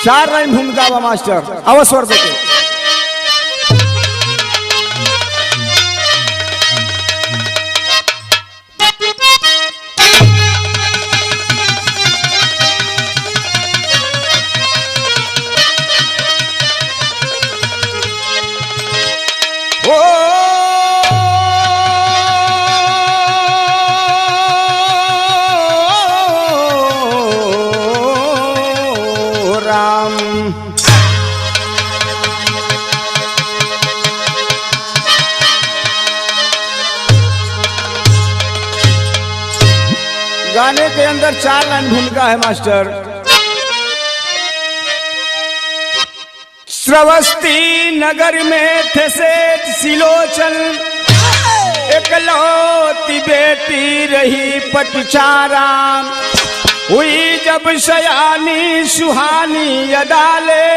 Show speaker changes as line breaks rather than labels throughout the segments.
4 line भूमिका बा master, अवस्वर देके गाने के अंदर 4 लाइन भूमिका है मास्टर। श्रावस्ती नगर में थे सेठ सिलोचन, एकलौती बेटी रही पटचारा। हुई जब सयानी सुहानी अदाले,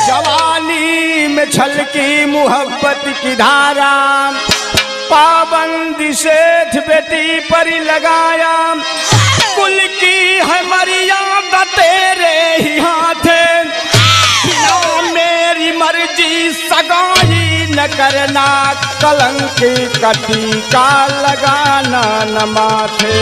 जवानी में छलकी मोहब्बत की धारा। पाबंदी सेठ बेटी पर लगाया, कुल की है मर्यादा तेरे ही हाथ। मेरी मर्जी सगाई न करना, कलंक का टीका लगाना न माथे।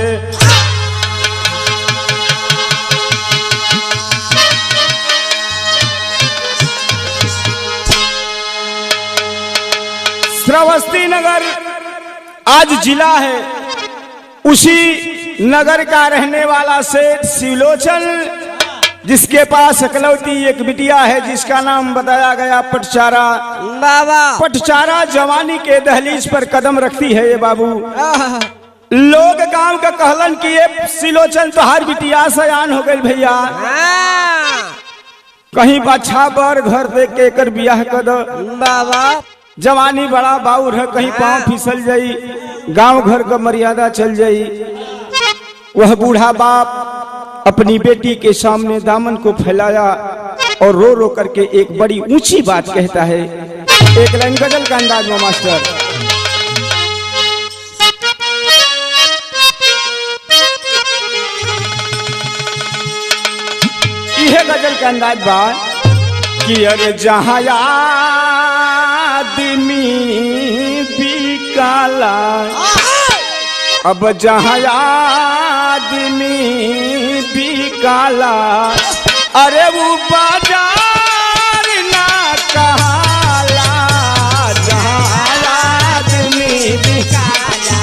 श्रावस्ती नगर आज जिला है, उसी नगर का रहने वाला सेठ सिलोचन, जिसके पास एकलौती एक बिटिया है जिसका नाम बताया गया पटचारा। बाबा पटचारा जवानी के दहलीज पर कदम रखती है ये बाबू। लोग गांव का कहलन कि ये सिलोचन तो हर बिटिया सयान हो गई भैया, कहीं बाछा बर घर देख के कर बियाह कर दो। बाबा जवानी बड़ा बाउर है, कहीं पांव फिसल जाई, गांव घर का मर्यादा चल जाई। वह बूढ़ा बाप अपनी बेटी के सामने दामन को फैलाया और रो रो करके एक बड़ी ऊंची बात कहता है। एक लाइन गजल का अंदाज में मास्टर। यह गजल का अंदाज बात कि अरे जहां आदमी बिकाला, अब जहां आदमी बिकाला, अरे वो बाजार ना कहाला। जहां आदमी बिकाला,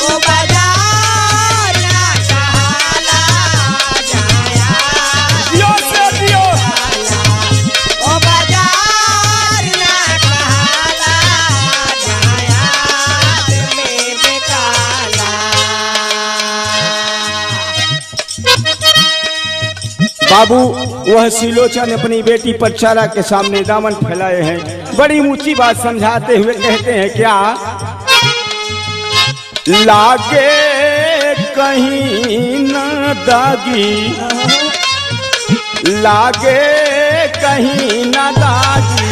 वो बाजार ना कहाला। दियो से दियो, वो बाजार ना कहाला। जहां आदमी बिकाला। बाबू वह सिलोचन अपनी बेटी पटचारा के सामने दामन फैलाए हैं, बड़ी ऊंची बात समझाते हुए कहते हैं क्या, लागे कहीं न दागी, लागे कहीं न दागी,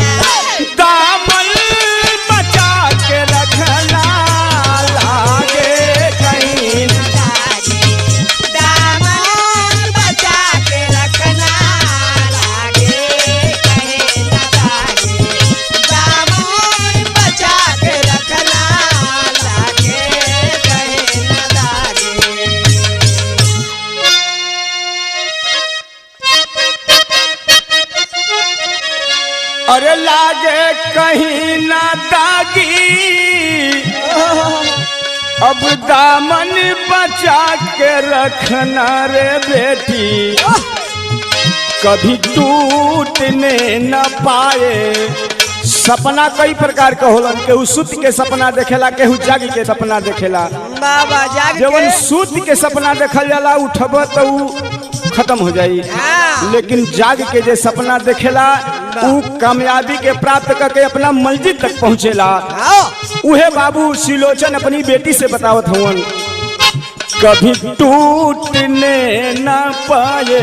दामन बचा के रखना। लागे कहीं अरे लागे कहीं ना दागी, अब दामन बचा के रखना रे बेटी, कभी टूटने न पाए। सपना कई प्रकार का होलन, केहू सुत के सपना देखेला, केहू जाग के सपना देखेला। बाबा जाग जवन सुत के सपना देखल जाला उठब तो खत्म हो जाई, लेकिन जाग के जे सपना देखेला उ कामयाबी के प्राप्त करके अपना मंजिल तक पहुँचेला। उहे बाबू सिलोचन अपनी बेटी से बतावत हवन, कभी टूटने न पाए,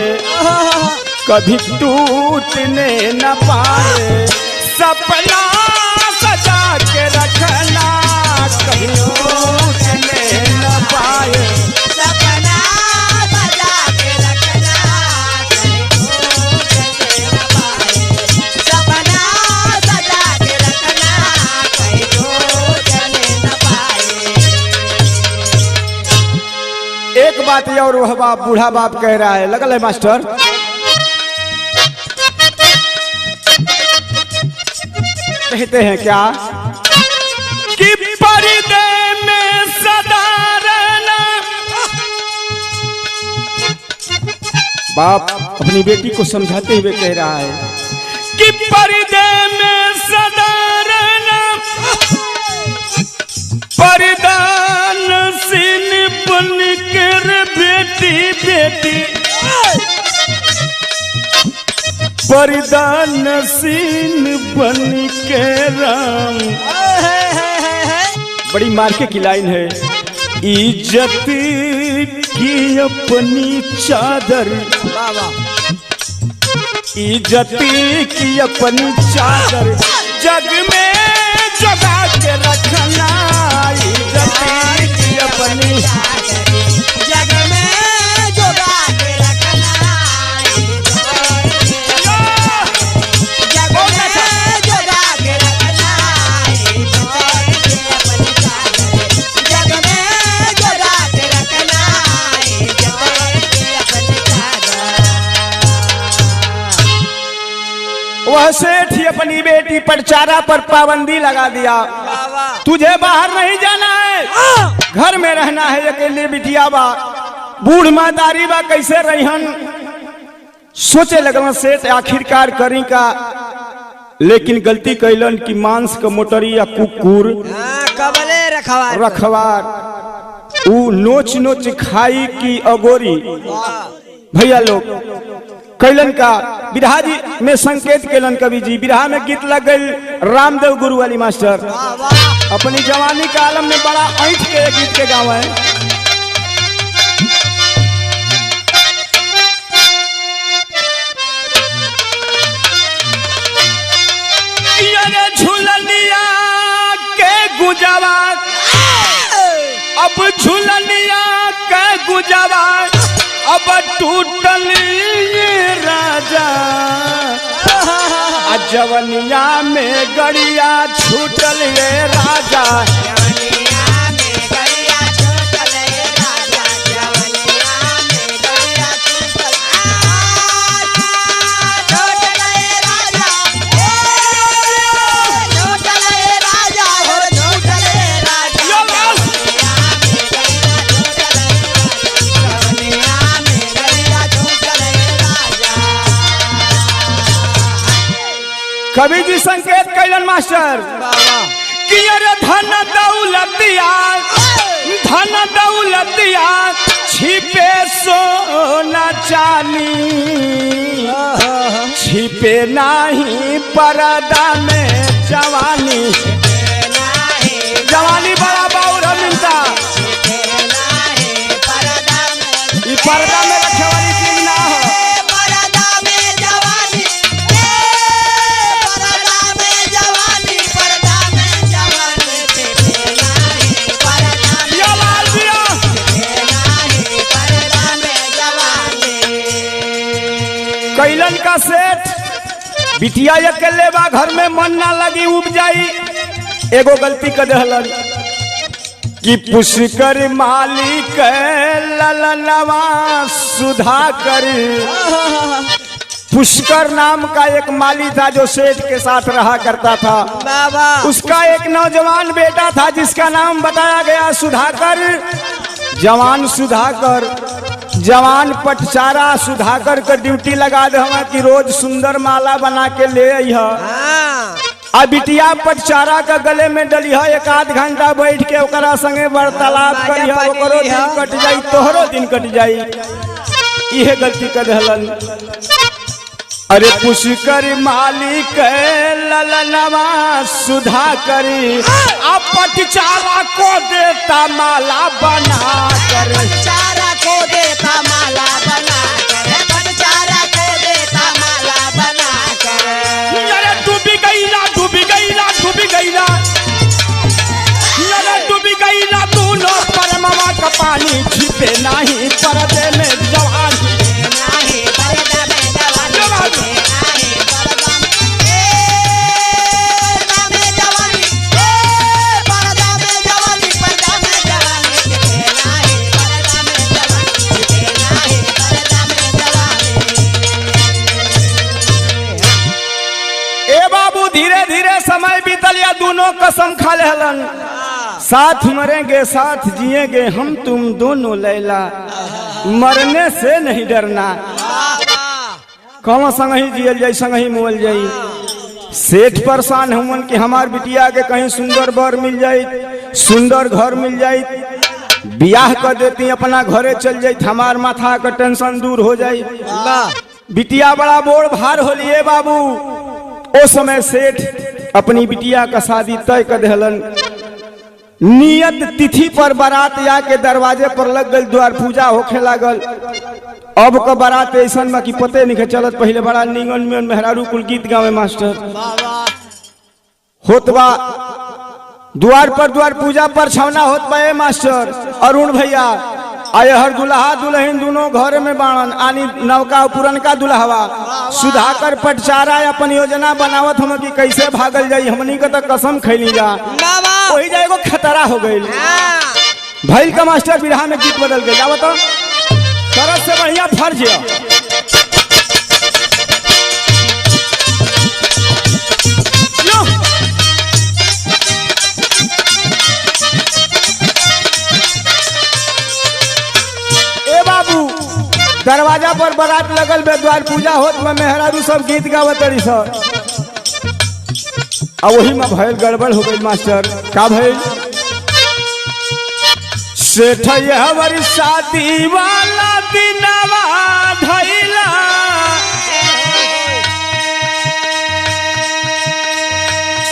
कभी टूटने न पाए, सपना सजा के रखना, कभी टूटने न पाए, सपना सजा के रखना, कभी बात है और वह बाप बूढ़ा बाप कह रहा है, लगल है मास्टर। कहते हैं क्या कि पर्दे में सदा रहना। बाप अपनी बेटी को समझाते हुए कह रहा है कि पर्दे में सदा रहना, पर्दा नसीन बन कर बेटी बेटी, पर्दा नसीन बन के राम। बड़ी मार्के की लाइन है। इज्जत की अपनी चादर, इज्जत की अपनी चादर जग में जगा के रखना, इज्जत की अपनी
जग में जगा के रखना, जग में जगा के रखना, जग में जगा के रखना,
वह सेठ ही अपनी बेटी पर चारा पर पाबंदी लगा दिया। तुझे बाहर नहीं जाना है, घर में रहना है अकेले बिटिया बा, बूढ़ मातारी बा कैसे रहन। सोचे लगल सेठ आखिरकार करी का, लेकिन गलती कैलन कि मांस का मोटरी या कुकुर
कबले
रखवार ऊ नोच नोच खाई की अगोरी। भैया लोग कैलन का बिरहा जी में संकेत कैलन कवि जी। बिरहा में गीत लग गई रामदेव गुरु वाली मास्टर, अपनी जवानी के आलम में बड़ा ऐठ के गीत के गाँव है। झुलनिया के गुजवा, अब झुलनिया के गुजवा, अब टूटल राजा, जवनिया में गड़िया छूटल ये राजा,
जवनिया में गड़िया छूटल राजा, जवनिया में गड़िया छूटल राजा, छूटल राजा हो, छूटल राजा, जवनिया में गड़िया छूटल राजा।
कवि जी संकेत कैलन मास्टर कि अरे धन दौलतिया, धन दौलतिया छिपे सोना चांदी, छिपे नहीं पर्दा में जवानी, जवानी बड़ा बाउर मिलता, ये पर्दा में रखे वाली चीज ना हो। कैलन का सेठ बिटिया अकेले बा, घर में मन ना लगी उब जाई। एगो गलती कर दहलन कि पुष्कर मालिक ललनवा सुधाकर। पुष्कर नाम का एक माली था जो सेठ के साथ रहा करता था। उसका एक नौजवान बेटा था जिसका नाम बताया गया सुधाकर। जवान सुधाकर, जवान पटचारा सुधाकर का ड्यूटी लगा दे हमें कि रोज सुंदर माला बना के ले अइह। आ बिटिया पटचारा का गले में डलिह, एक आध घंटा बैठ के ओकरा संगे वार्तालाप करिह, ओकरो दिन कट जाई, तोहरो दिन कट जाई। इहे गलती कर दहलन। अरे पुष्कर मालिक ललनवा सुधाकर, आ पटचारा को देता माला बना कर,
पटचारा को देता माला बना कर, पटचारा को देता माला बना कर।
अरे डूबी गईला, डूबी गईला, डूबी गईला, अरे डूबी गईला दोनों परमवा का पानी, छिपे नहीं पर्दे में जवानी,
नहीं पर्दा में जवानी, नहीं पर्दा में जवानी, पर्दा में जवानी, पर्दा में जवानी, नहीं पर्दा में जवानी,
बीतल या दोनों कसम खा लेहलन, साथ मरेंगे साथ जिएंगे हम तुम दोनों लैला, मरने से नहीं डरना। कौन संग ही जियल जाई संग ही मोल जाई। सेठ परेशान हमन कि हमार बिटिया के कहीं सुंदर बर मिल जाए, सुंदर घर मिल जाए, बियाह कर देती अपना घरे चल जाए, हमार माथा का टेंशन दूर हो जाए। बिटिया बड़ा बोर भार होलिए बाबू। ओ समय सेठ अपनी बिटिया का शादी तय कर देहलन। नियत तिथि पर बारात जाके दरवाजे पर लग गई, द्वार पूजा होखे लागल। अब का बारात ऐसा में कि पते नहीं चलत, पहले बड़ा निंगन में मेहरारू कुल गीत गावे मास्टर होत बा। द्वार पूजा पर छवना होत बा ए मास्टर अरुण भैया। आए हर दुल्हा दुल्हन दोनों घर में बाणन, आनी नवका पुरनका दुल्हवा सुधाकर पटचारा अपन योजना बनावत हम कि कैसे भागल जाई। हमनी के तो कसम खैली जा, वही जाए को खतरा हो गई। भैल का मास्टर बिरहा में गीत बदल गई। जावत तरह से बढ़िया फर्ज है। ए बाबू दरवाजा पर बारात लगल बे, द्वार पूजा होत में मेहरारू सब गीत गावत रही सब। अब वही में भैल गड़बड़ हो गई मास्टर। का भैल सेठ हमारी शादी वाला दिनवा धैला,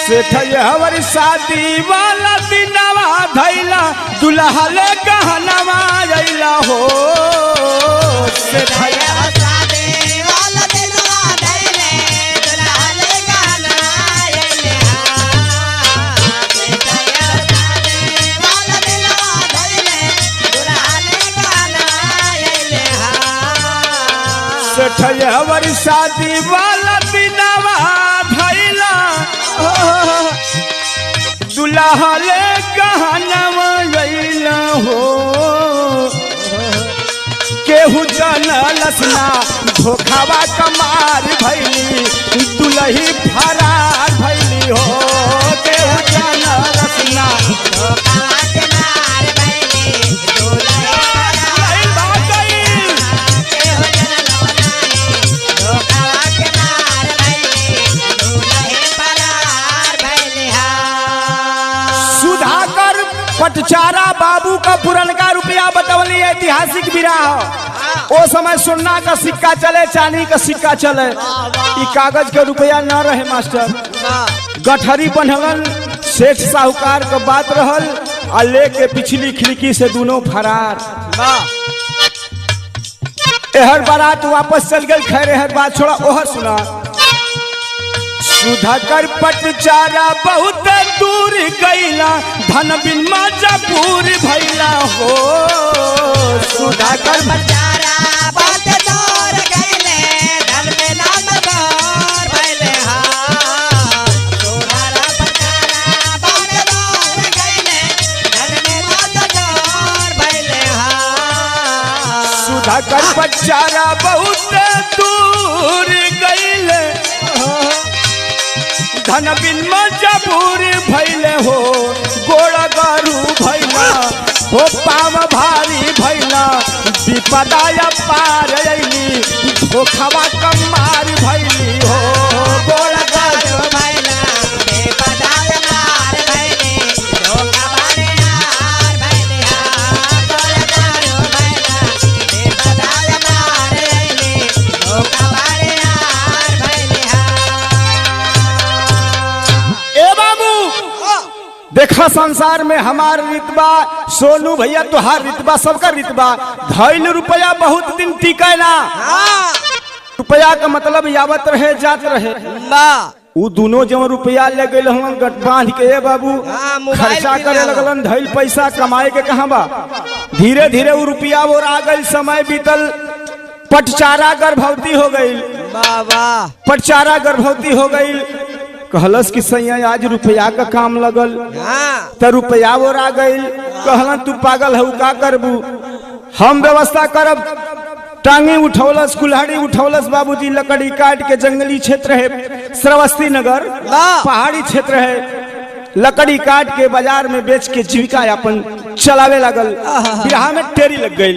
सेठ हमारी शादी वाला दिनवा धैला, दुल्हा ले गहनवा अइला हो। सेठ हमारी शादी वाला दिनवा धैला, दुल्हा ले गहनवा अइला हो। केहू जानलस ना धोखावा कमार भैली, दुल्ही फरार भैली हो। केहू जानलस ना धोखावा कमार भैली, दुल्ही फरार भैली। सुधाकर पटचारा बाबू का पुरनका रुपया बतवली ऐतिहासिक बिरहा। ओ समय सोना का सिक्का चले, चांदी का सिक्का चले, ई कागज के रुपया न रहे मास्टर। गठरी बनहलन, सेठ साहूकार का बात रहल, आ लेके पिछली खिड़की से दोनों फरार। एहर बारात वापस चल गई। खैर एहर बात छोड़ा, ओहर सुना। सुधाकर पटचारा बहुत दूर गईला, धन बिन मजबूर भैला हो। सुधाकर पटचारा बहुत दूर गईले, धन बिन मजबूर भैले हा। सुधाकर पटचारा बहुत दूर गईले, धन बिन मजबूर भैले हा। सुधाकर पटचारा बहुत दूर गईले, धन बिन मजबूर भैले हो। गोड़ गारू भैला हो, पाम भारी भैला, विपदा पार अइली, धोखावा कमार भैली हो। गोड़ गारू भैला, विपदा पार भैली, धोखावा यार भैली हा। गोड़ गारू भैला, विपदा पार अइली, धोखावा यार भैली हा। देखा संसार में हमार रितबा, सोनू भैया तुहार रितबा, सबका रितबा। धैल रुपया बहुत दिन टिके ना। रुपया का मतलब यावत रहे जात रहे। उ दोनों जो रुपया ले गए हम गट बांध के बाबू खर्चा करे लगलन। धैल पैसा कमाए के कहाँ बा। धीरे धीरे वो रुपया वो आ गई, समय बीतल। पटचारा गर्भवती हो गई। पटचारा गर्भवती हो गई। कहलस कि सैया आज रुपया का काम लगल, तो रुपया वो आ गई। कहलन तू पागल है, का करबू, हम व्यवस्था करब। टांगी उठौलस, कुल्हाड़ी उठौलस बाबूजी, लकड़ी काट के। जंगली क्षेत्र है, श्रावस्ती नगर पहाड़ी क्षेत्र है। लकड़ी काट के बाजार में बेच के जीविका अपन चलावे लगल। बिरहा में टेरी लग गई।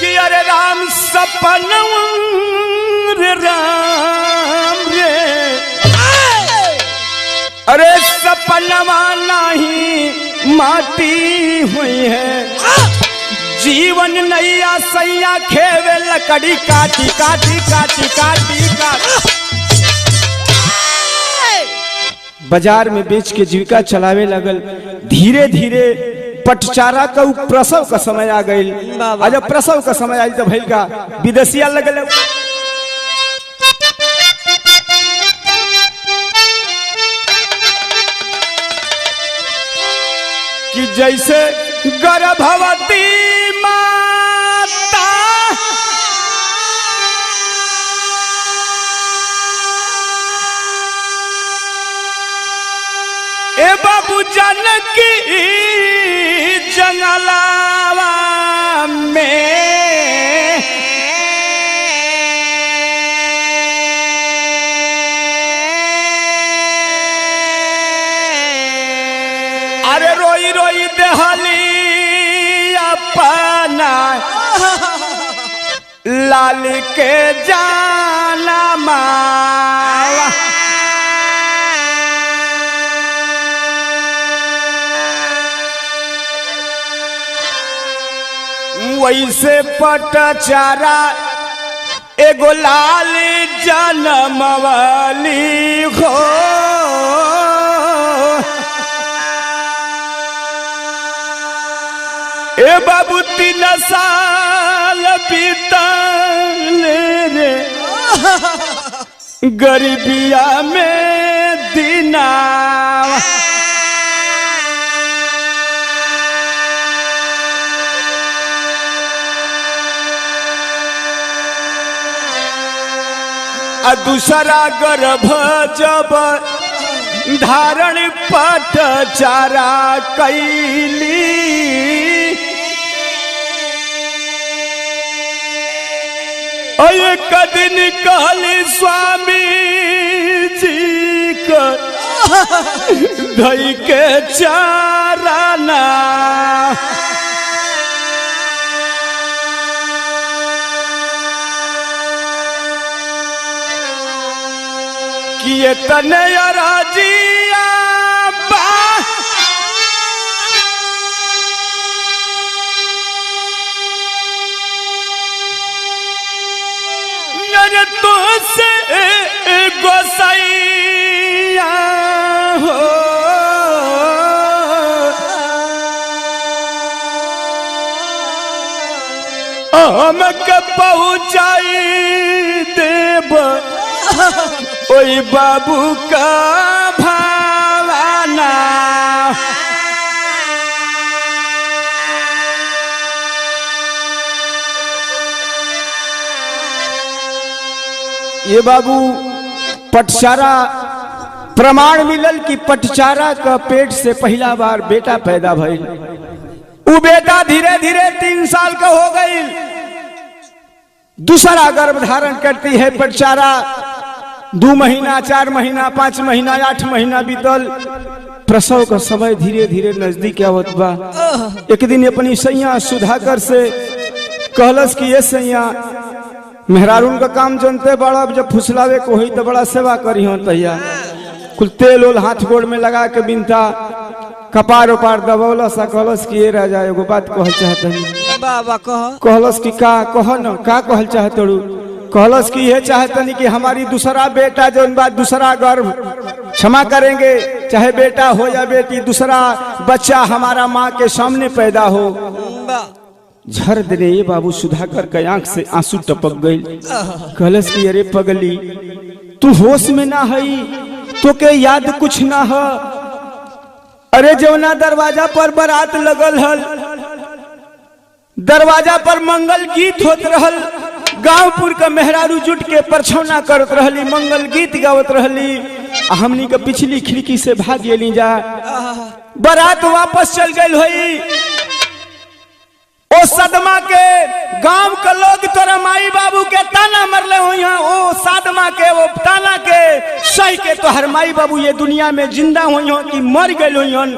कि अरे राम सपन रे राम रे, अरे सपनवा नहीं माटी हुई है, जीवन नैया सैया खेवे लकड़ी काटी काटी काटी काटी काटी। बाजार में बेच के जीविका चलावे लगल। धीरे धीरे पटचारा का प्रसव का समय आ गई। जब प्रसव का समय आई तो भैल का विदेशिया लगल। कि जैसे गर्भवती माता ए बाबू जानकी जंगलावा में, अरे रोई रोई देहली अपना लाल के जाना मावा। वैसे पटचारा एगो लाल जन्म वाली हो, ए बाबू 3 साल बीतल रे गरीबिया में दिना। दूसरा गर्भ जब धारण पटचारा कैली, एक दिन कहली स्वामी जी का धई के चाराना। कि ये तने राजिया बा नर तो से गोसाइया हो, हमके पहुँचाई देव ओई बाबू का भावना। ये बाबू पटचारा प्रमाण मिलल कि पटचारा का पेट से पहला बार बेटा पैदा भइल। वो बेटा धीरे धीरे 3 साल का हो गई। दूसरा गर्भ धारण करती है पटचारा। 2 महीना 4 महीना 5 महीना 8 महीना बीतल। प्रसव का समय धीरे धीरे नजदीक आवत बा। एक दिन अपनी सैया सुधाकर से कहलस कि ये सैया मेहरारून का काम जानते बड़ा, जब फुसलावे को हुई तो बड़ा सेवा करी हो तैया। कुल तेल ओल हाथ गोड़ में लगा के बिनता कपार उपार दबौला सा कहलस कि ये राजा एगो बात कहल चाहतनी।
बाबा
कहलस कि का कह न का कहल चाहतड़ू। कहलस कि यह चाहतनी कि हमारी दूसरा बेटा जो बात दूसरा गर्भ क्षमा करेंगे, चाहे बेटा हो या बेटी, दूसरा बच्चा हमारा माँ के सामने पैदा हो। झर दे ये बाबू सुधाकर के आंख से आंसू टपक गई। कहलस कि अरे पगली तू होश में ना हई, तो के याद कुछ ना है। अरे जौना दरवाजा पर बारात लगल हल, दरवाजा पर मंगल गीत होत रहल, गांवपुर का मेहरारू जुट के परछौना करत रहली, मंगल गीत गावत रहली। हमनी के पिछली खिड़की से भाग गेली जा। बारात वापस चल गई होई। ओ सदमा के गांव के लोग तोरा माई बाबू के ताना मरले हुई हैं। ओ सदमा के वो ताना के सही के तो हर माई बाबू ये दुनिया में जिंदा हुई हो कि मर गए हुई हन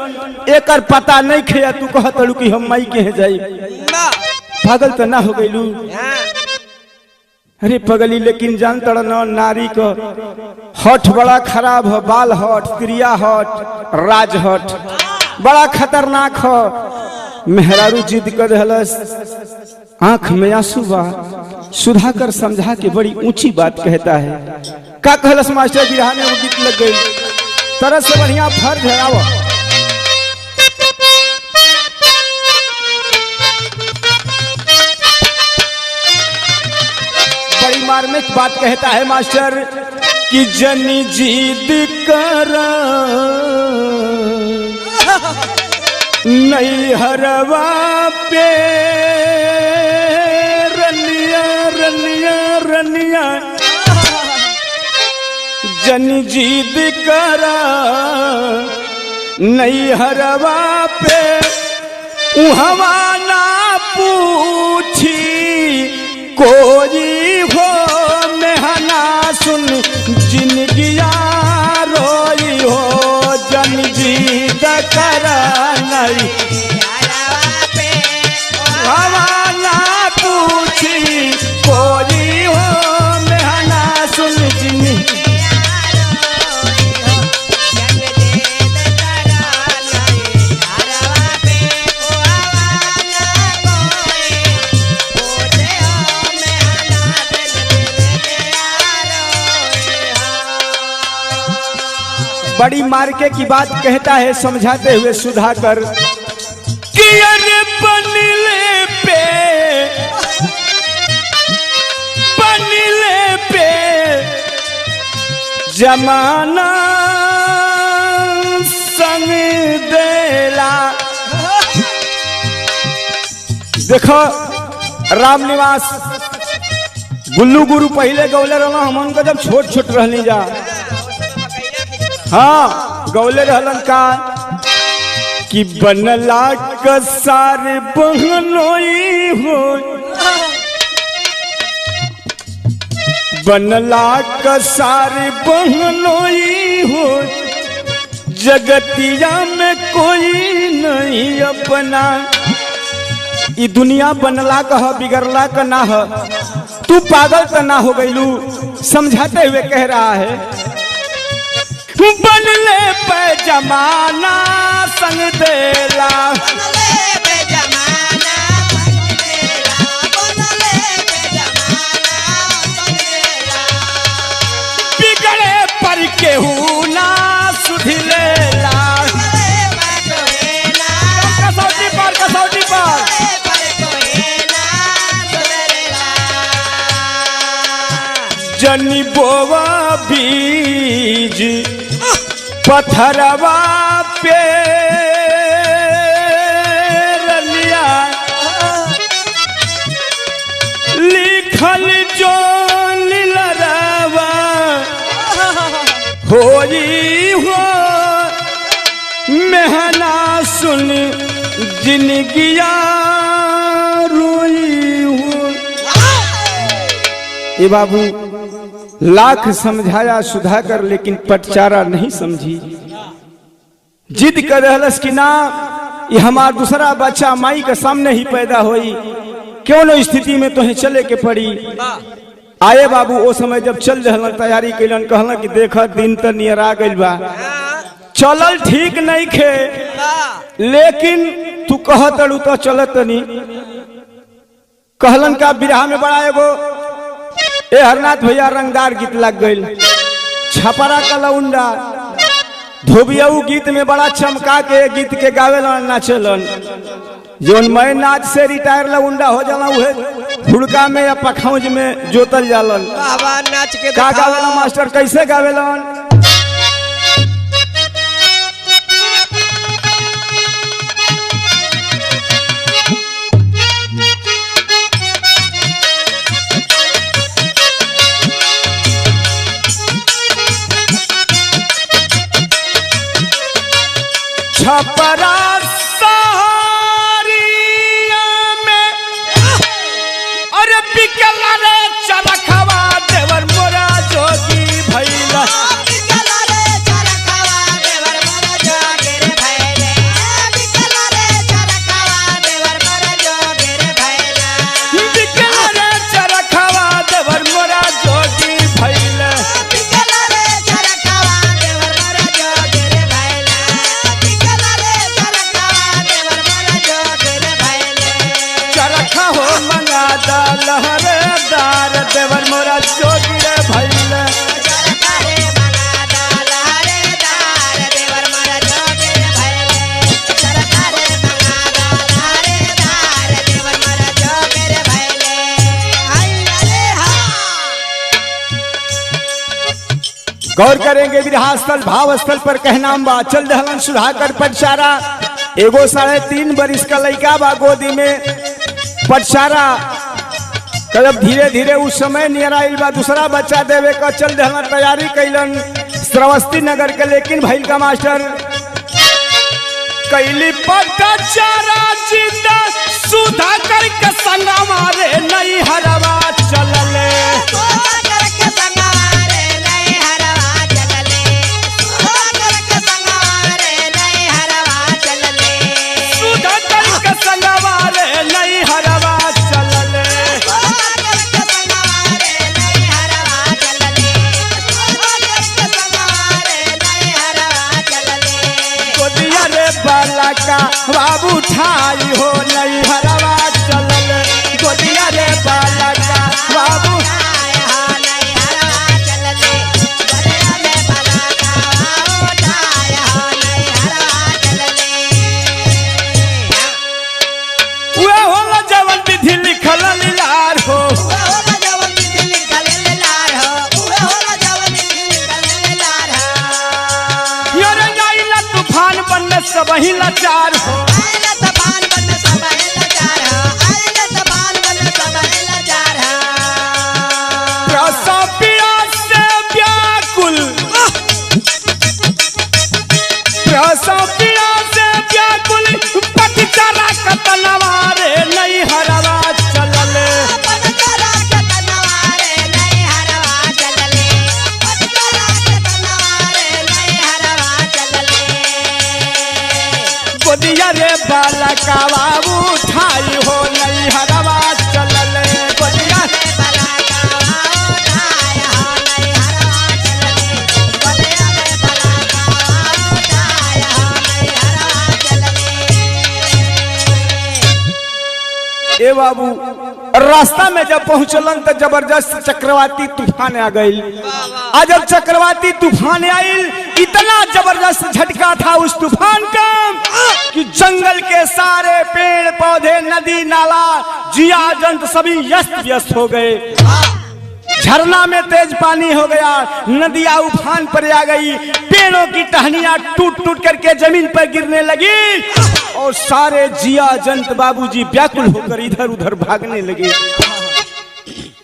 एकर पता नहीं खे। तू कहत लू कि हम माई के जाई पागल तो ना हो गईलू। अरे पगली लेकिन जान तड़ न नारी को हठ बड़ा खराब हो। बाल हट, क्रिया हट, राज हट बड़ा खतरनाक हो। मेहरारू जिद कर रहलस, आंख में आंसू बा। सुधाकर समझा के बड़ी ऊंची बात कहता है। का कहलस मास्टर बिरहा में वो गीत लग गई। तरह से बढ़िया फर्ज है। आओ बड़ी मार्मिक बात कहता है मास्टर कि जनी जिद कर नहीं हरवा पे रनिया रनिया रनिया जन जिद करा नहीं हरवा पे उहवा ना पूछी कोई हो मेहना सुन जिनगिया रोई हो जन जिद करा नहीं हवा ना पूछी कोई हो मेहना सुन जिन बड़ी मार्के की बात कहता है समझाते हुए सुधाकर कि अरे बनले पे जमाना संग देला। देखो रामनिवास बुल्लू गुरु पहले गौले रहा हमन को जब छोट छोट रहनी जा। हाँ गौले रहलन का कि बनला कसार बहनोई हो बनला कसार बहनोई हो जगतिया में कोई नहीं अपना। ये दुनिया बनला कह बिगड़ला का ना हो। तू पागल तो ना हो गईलू। समझाते हुए कह रहा है बनले पे जमाना संग देला बिगड़े पर केहू ना सुधिलेला। कसौटी पर जनी बोवा बीज पत्थरवा पे रलिया लिखल जो लीलरवा होई हो मेहना सुन जिनगिया रोई हो। ये बाबू लाख समझाया सुधाकर लेकिन पटचारा नहीं समझी। जिद कर रहलस कि ना ये हमार दूसरा बच्चा माई के सामने ही पैदा होई क्यों न स्थिति में तुम्हें चले के पड़ी। आए बाबू ओ समय जब चल रहा तैयारी कैलन कहला कि देख दिन तो नियरा गइल बा चलल ठीक नहीं खे लेकिन तू कहत अड़ू तो चलत नहीं। कहलन का बिरहा में बड़ा एगो ए हरनाथ भैया रंगदार गीत लग गई। छपरा का लौंडा धोबियाऊ गीत में बड़ा चमका के गीत के गावेलन नाचेलन। जोन मैं नाच से रिटायर लौंडा हो जाला उहे फुड़का में या पखौज में जोतल जालन।
नाच के
का गावेलन मास्टर कैसे गावेलन। छपरा सारिया में लहरेदार देवर मोरा जोगी रे भैले
सरकारे मंगादा लहरेदार देवर मोरा जोगी रे भैले सरकारे मंगादा लहरेदार देवर मोरा जोगी रे भैले हाय अरे हा।
गौर करेंगे विरहास्थल भाव स्थल पर कहनाम बा चल दहलन सुधाकर पटसारा एगो 3.5 बरिस का लड़का बा गोदी में पटसारा कब धीरे धीरे उस समय नियर आइल बा दूसरा बच्चा देवे का चल दहलन तैयारी कैलन श्रावस्ती नगर के लेकिन भैल का मास्टर कैली पटसारा जिंदा सुधाकर के संग मारे नहीं हरवा चलले
सुधाकर के संगारे नहीं हरवा चलले सुधाकर के संगारे नहीं हरवा चलले
सुधाकर के संग मारे नहीं हरवा चलले
सुधाकर के संगारे नहीं हरवा चलले सुधाकर के संगारे नहीं हरवा चलले
गोदिया रे बाला का बाबू ठाई हो नहीं हरवा चलले गोदिया रे बाला का बाबू
आए हा नहीं हरवा चलले बलिया में बला का उठाए हा नहीं हरवा चलले
उहे होला जवन विधि लिखल लीलार हो
उहे होला जवन विधि लिखल लीलार हो उहे होला जवन विधि लिखल लीलार हो
योरे जाइला तूफान बनने सब ही लाचार हो
आइला तबान बन सब लाचार हो आइला तबान बन सब लाचार हो
प्रसव प्यास से व्याकुल प्रसव प्यास से व्याकुल पटचारा कतनवा रे नहीं हरवा चलले
पटकरा के तनवारे नहीं हरवा चलले पटकरा के तनवारे नहीं हरवा चलले
गोदिया रे बाला का बाबू ठाई हो नहीं हरवा चलले गोदिया
बला का उठाए हा नहीं हरवा चलले बलिया में बला का उठाए हा नहीं हरवा चलले
ए बाबू रास्ता में जब पहुंचलन तो जबरदस्त चक्रवाती तूफान आ गई। आज जब चक्रवाती तूफान आइल इतना जबरदस्त झटका था उस तूफान का कि जंगल के सारे पेड़ पौधे नदी नाला जिया जंत सभी अस्त व्यस्त हो गए। झरना में तेज पानी हो गया, नदियां उफान पर आ गई, पेड़ों की टहनियां टूट टूट करके जमीन पर गिरने लगी और सारे जिया जंत बाबूजी व्याकुल होकर इधर उधर भागने लगे।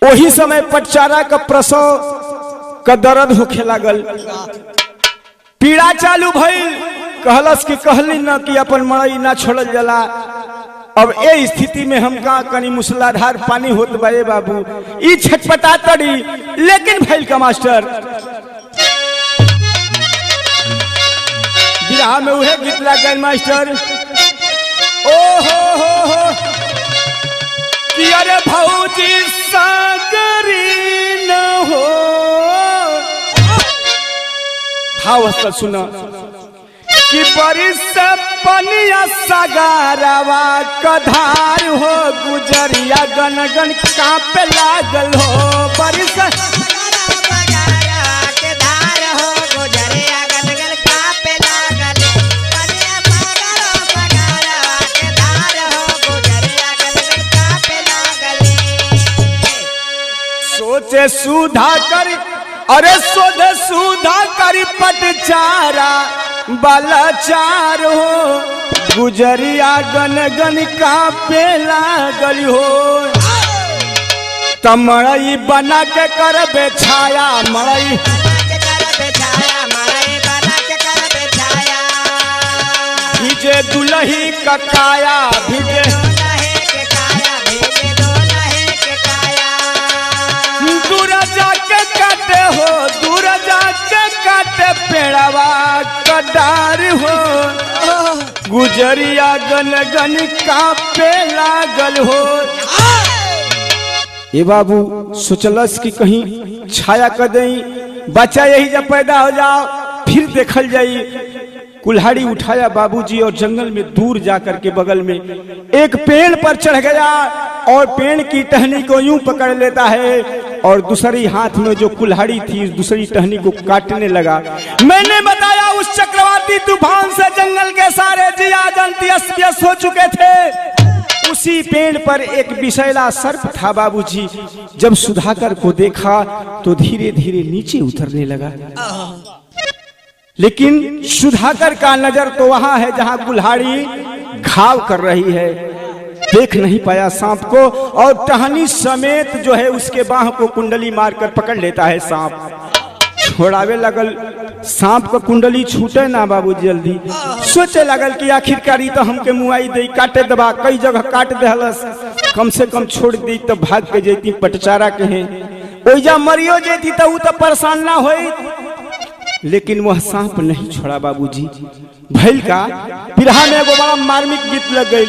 वही समय पटचारा का प्रसव का दर्द होखे लागल, पीड़ा चालू भइल। कहलस कि कहली न कि अपन मड़ई ना छोड़ल जला। अब ए स्थिति में हम का कनी मूसलाधार पानी होत बाए बाबू, ई छटपटा तड़ी। लेकिन भइल का मास्टर बिरहा में उहे गीत लागल मास्टर, ओ हो कि अरे भौजी सागरी न हो। भाव असल सुना कि बरिस पनिया सगारवा कधार हो, गुजरिया गन गन कांपे लागल हो। बरिस सोचे सुधा करी, अरे सोचे सुधा करी पटचारा बालाचार हो, गुजरिया गन गन कांपे लागल हो। तमड़ई बना के करबे छाया, मड़ई भीजे दुलही का काया, भीजे दूर जाके काटे हो, दूर जाके काटे पेड़वा कडार हो, गुजरिया गन गन कांपे लागल हो। ये बाबू सोचलस कि कहीं छाया कर दई, बच्चा यही जब पैदा हो जाओ फिर देखल जाई। कुल्हाड़ी उठाया बाबूजी और जंगल में दूर जाकर के बगल में एक पेड़ पर चढ़ गया और पेड़ की टहनी को यूं पकड़ लेता है और दूसरी हाथ में जो कुल्हाड़ी थी दूसरी टहनी को काटने लगा। मैंने बताया उस चक्रवाती तूफान से जंगल के सारे जिया जंतु अस्त हो चुके थे। उसी पेड़ पर एक विषैला सर्प था बाबूजी। जब सुधाकर को देखा तो धीरे धीरे नीचे उतरने लगा, लेकिन सुधाकर का नजर तो वहां है जहां कुल्हाड़ी घाव कर रही है। देख नहीं पाया सांप को और टहनी समेत जो है उसके बाह को कुंडली मारकर पकड़ लेता है सांप। छोड़ावे लगल, सांप को कुंडली छूटे ना बाबू जल्दी। सोचे लगल कि आखिरकार तो हमके मुआई दे, काटे दबा, कई जगह काट देहलस, कम से कम छोड़ दी तो भाग के जेती पटचारा के हैं ओइजा मरियो जेती तो परेशान ना होई। लेकिन वह सांप नहीं छोड़ा बाबूजी। भैल का बिरहा में एगो बड़ा मार्मिक गीत लग गई।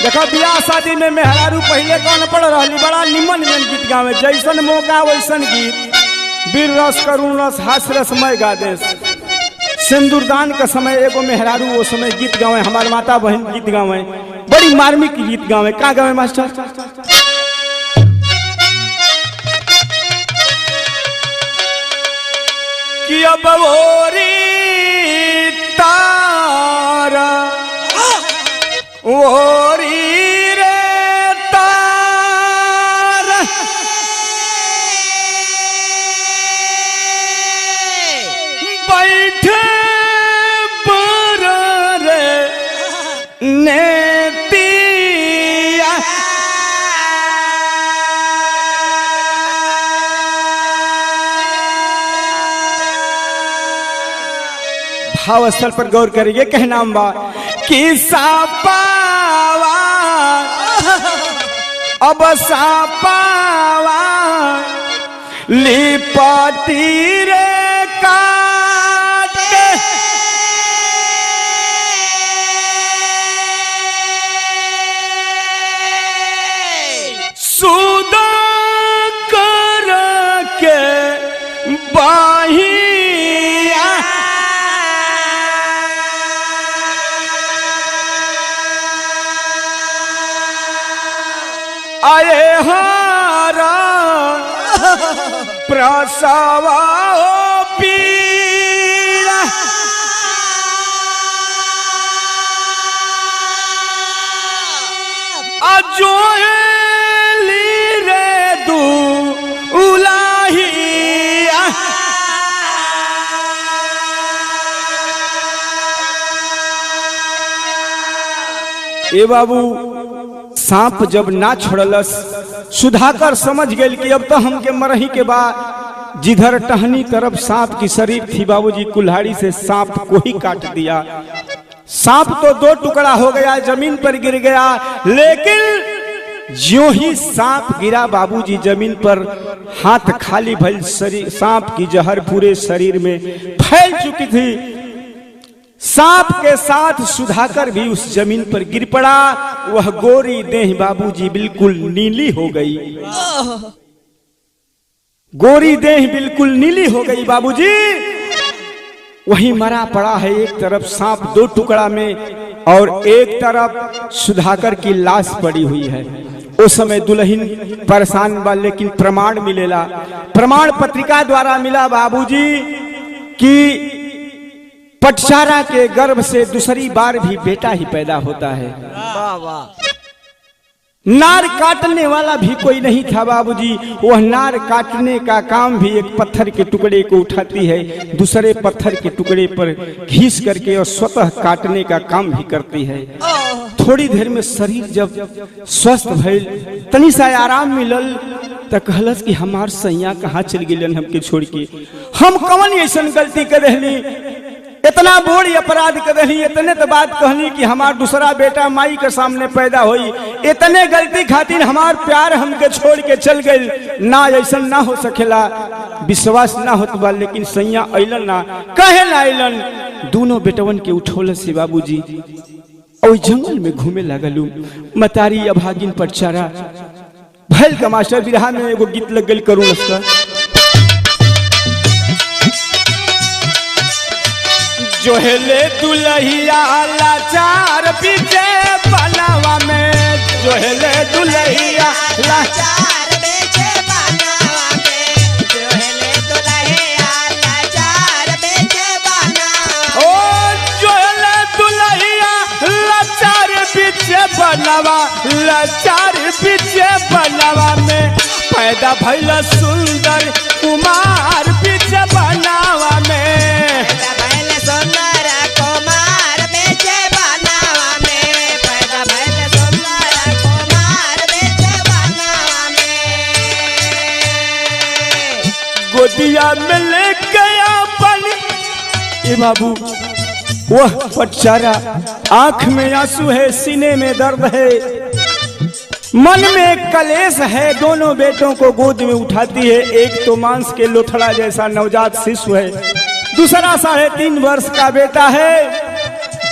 देखो बियाह शादी में मेहरारू पहले कौन पड़ रही, बड़ा निमन गीत गावे, जैसन मौका वैसन गीत, वीर रस करुण रस हास रस मय गा देश। सिंदूरदान का समय एगो मेहरारू वो समय गीत गावे, हमारे माता बहन गीत गावे, बड़ी मार्मिक गीत गावे। कहाँ गावे मास्टर? कि अब ओरी तारा ओरी रे तारा बैठे पर रे नेतिया भाव स्थल पर गौर करेंगे। कहना बा कि सापावा अब सापावा लिपटी रे काटे सुदा कर के बाही आए हारा प्रसवा पीड़ा अजोली रे दू उलाही। ए बाबू सांप जब ना छोड़लस, सुधाकर समझ गए कि अब तो हमके मरही के बाद। जिधर टहनी तरफ सांप की शरीर थी बाबूजी, कुल्हाड़ी से सांप को ही काट दिया। सांप तो दो टुकड़ा हो गया, जमीन पर गिर गया। लेकिन ज्यों ही सांप गिरा बाबूजी जमीन पर, हाथ खाली भइल, शरीर सांप की जहर पूरे शरीर में फैल चुकी थी। सांप के साथ सुधाकर भी उस जमीन पर गिर पड़ा। वह गोरी देह बाबूजी बिल्कुल नीली हो गई, गोरी देह बिल्कुल नीली हो गई बाबूजी। वही मरा पड़ा है, एक तरफ सांप दो टुकड़ा में और एक तरफ सुधाकर की लाश पड़ी हुई है। उस समय दुल्हन परेशान बा, लेकिन प्रमाण मिलेला, प्रमाण पत्रिका द्वारा मिला बाबूजी कि पटचारा के गर्भ से दूसरी बार भी बेटा ही पैदा होता है। नार काटने वाला भी कोई नहीं था बाबूजी। वह नार काटने का काम भी एक पत्थर के टुकड़े को उठाती है, दूसरे पत्थर के टुकड़े पर घीस करके और स्वतः काटने का काम भी करती है। थोड़ी देर में शरीर जब स्वस्थ भइल, तनी सा आराम मिलल, तो कहलस कि हमार सैया कहाँ चल गए हमके छोड़ के, हम कौन ऐसा गलती कर रही, इतना बड़ी अपराध कर रही, इतने तो बात कहनी कि हमार दूसरा बेटा माई के सामने पैदा हुई, इतने गलती खातिर हमार प्यार हमके छोड़ के चल गई ना, ऐसा ना हो सकेला। विश्वास ना होत बा, लेकिन सैया अइलन ना, कहे ना अइलन। दोनों बेटवन के उठौल से बाबूजी और जंगल में घूमे लगलू। मतारी अभागिन पटचारा भैल का मास्टर बिरहा में एगो गीत लग गई करूँ उसका। जोहले दुल्हिया लाचार बीचे बनवा में जोहले दुल्हिया
लाचार बेचे बनावा में जोहले दुल्हिया लाचार बेचे बनावा
ओ जोहले दुल्हिया लाचार बीचे बनवा लाचार बीचे बनवा में पैदा भइल सुंदर कुमार बीचे बनवा में गोदिया में ले गया पानी ए बाबू वह पटचारा आंख में आंसू है सीने में दर्द है मन में कलेश है दोनों बेटों को गोद में उठाती है एक तो मांस के लोथड़ा जैसा नवजात शिशु है दूसरा 3.5 वर्ष का बेटा है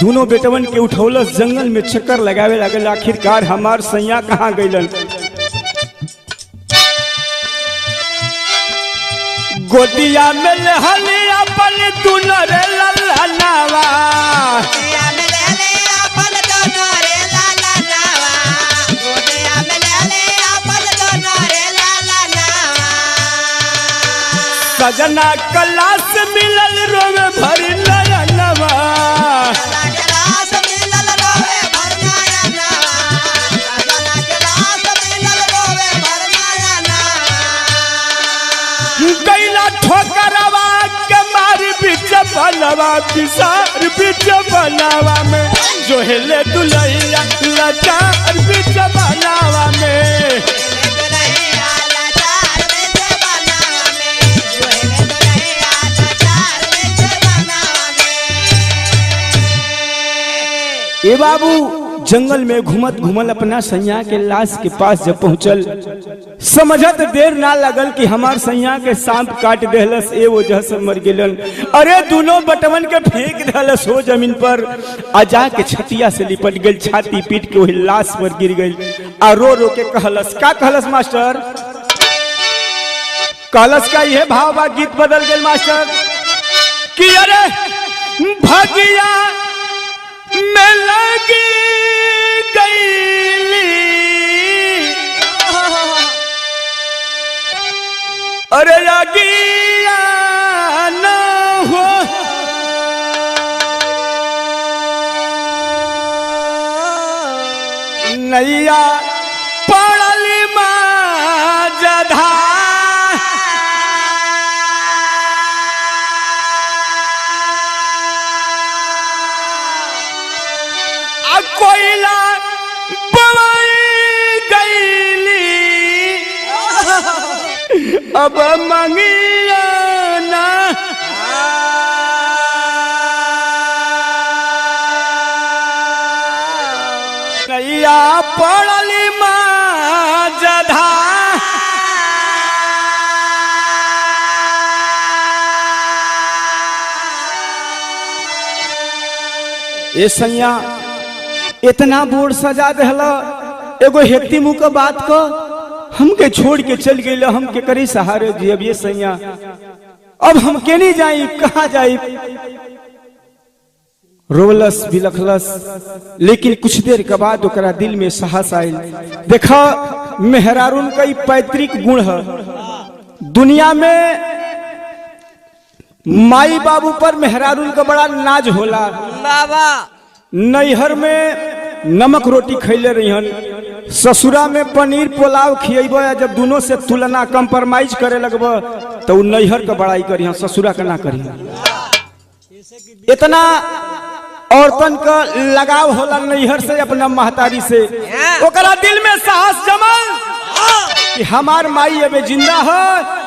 दोनों बेटवन के उठौलस जंगल में चक्कर लगावे लगल आखिरकार हमार सैया कहाँ गइलन गोदिया में लहली अपन दुनो रे ललनावा
गोदिया में लहली अपन दुनो रे ललनावा गोदिया में लहली अपन दुनो रे ललनावा
सजना कलास मिलल रोवे भर नयनवा
कलास मिलल रोवे भर नयनवा सजना कलास मिलल रोवे भर नयनवा
गैला ठोकरवा के मारी बीच बनवा बिसार बीच बनवा में जोहले दुल्हिया लाचार बीच बनवा में ए बाबू जंगल में घूमत घूमल अपना सैया के लाश के पास जब पहुंचल समझत देर ना लगल कि हमार सैया के सांप काट देहलस ए वजह से मर गेलन अरे दोनों बटवन के फेंक देहलस हो जमीन पर आ जाके छतिया से लिपट गेल छाती पीट के वही लाश पर गिर गई आ रो रो के कहलस का कहलस मास्टर कहलस का यह भाव बा गीत बदल गेल मास्टर कि अरे भगिया में लगी गईली अरे लगिया न हो नैया पड़ली माजधा कोयला बवाई गईली अब मंगिया ना नैया पड़ली माजधा ए सैया इतना बोर्ड सजा देहला एगो हेती मुँह का बात को हमके छोड़ के चल गई हमके करी सहारे जी अब ये सैया अब हम के नहीं जाई कहाँ जाई रोलस बिलखलस लेकिन कुछ देर के बाद ओकरा दिल में साहस आयल देखा मेहरारून का पैतृक गुण है दुनिया में माई बाबू पर मेहरारून का बड़ा नाज होला
बाबा
नैहर में नमक रोटी खैले रही ससुरा में पनीर पुलाव खिएब जब दोनों से तुलना कंप्रोमाइज करे लगब तो नैहर का बड़ाई करी ससुरा का ना करी इतना औरतन का लगाव होला नैहर से अपना महतारी से ओकरा दिल में साहस जमल कि हमार माई अबे जिंदा है